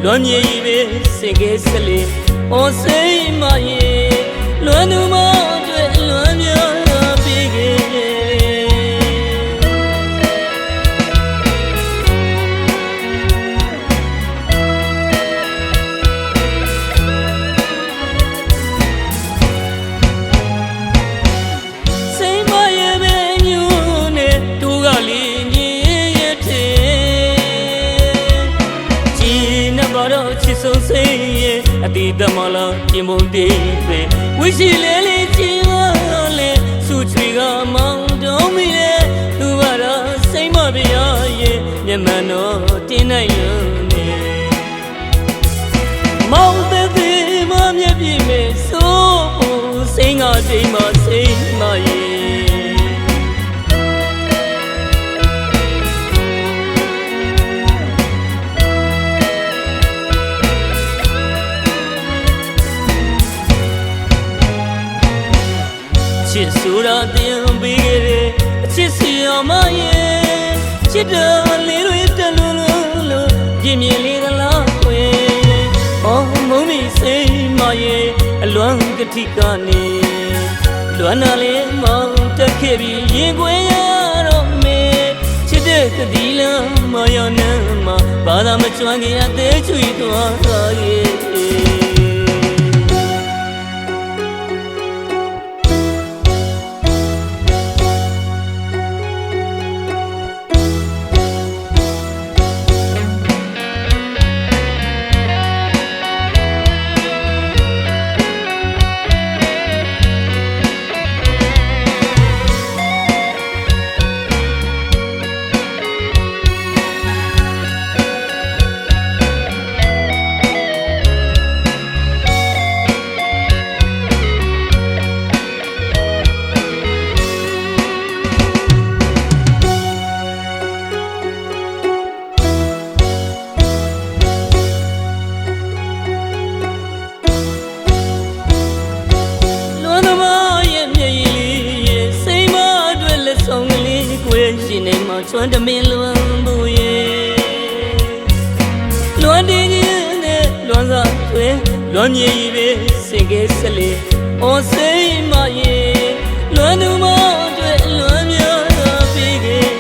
လွန်မြေကြီးပဲစင်ကဲစလေအော်စိတ်မရဲ့လွန်သူမအတွက်လွန်မြော်ပေးခဲ့ချစ်ဆုံးစိတ်ရဲ့အတီးသမလာပြင်ပုံတည်ပဲဝိရှိလဲလေးချင်ပါလေစုချွေကမောင်တုံးမိလေသူပါတော့စိတ်မပြရရဲ့မျက်မှန်တော့တင်းနိုင်လို့နေမောင်တဲ့ဒီမမျက်ပြည့်မဲ့စိုးစိတ်ငါတိမ်မစိတ်မရဲ့ချစ်ဆိုတာတင်ပေးခဲ့တဲ့အချစ်စီအောင်မရဲ့ချစ်တော်လေးတွေတလူလူပြင်းပြင်းလေးသလားခွေအော်မုံမီစိတ်မရဲ့အလွမ်းကတိကနေလွမ်းနာလေးမောင်တက်ခဲ့ပြီးရင်ခွေရတော့မေချစ်တဲ့ကတိလမ်းမရနမ်းမှာဘာသာမကျွမ်းခင်အသေးချွေသွားတာရဲ့ရှင်နေမှာချွမ်းတမင်လွန်ဘူးရဲ့လွန်တင်းကြီးနဲ့လွန်စားတွင်လွန်မြေကြီးပဲစင်ကဲစလေအော်စိတ်မရဲ့လွန်သူမအတွက်လွန်မြော်ပေးခဲ့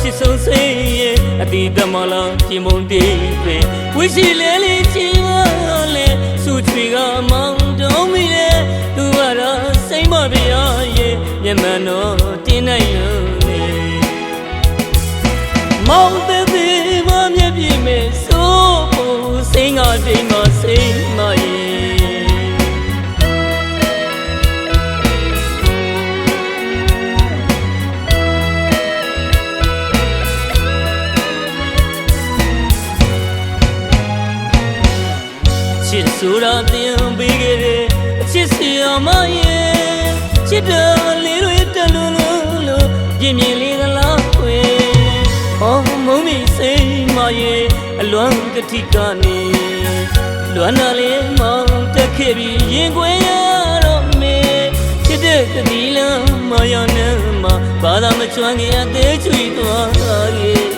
ချစ်ဆုံးစိတ်ရဲ့အတီးသမလာပြင်ပုံတည်ပဲဝိရှိလဲလေးချင်ပါလေစုချွေကမောင်တုံးမိလေသူကတော့စိတ်မပြရရဲ့မျက်မှန်တော့တင်းနိုင်လို့နေမောင်တဲ့ဒီမမျက်ပြည့်မဲ့စိုးစိတ်ငါတိမ်မစိတ်မရဲ့ချစ်ဆိုတာတင်ပေးခဲ့တဲ့အချစ်စီအောင်မရဲ့ချစ်တော်လေးတွေတလူလူပြင်းပြင်းလေးသလားခွေအော်မုံမီစိတ်မရဲ့အလွမ်းကတိကနေလွမ်းနာလေးမောင်တက်ခဲ့ပြီးရင်ခွေရတော့မေချစ်တဲ့ကတိလမ်းမရနမ်းမှာဘာသာမချွမ်းခင်အသေးချွေသွားရဲ့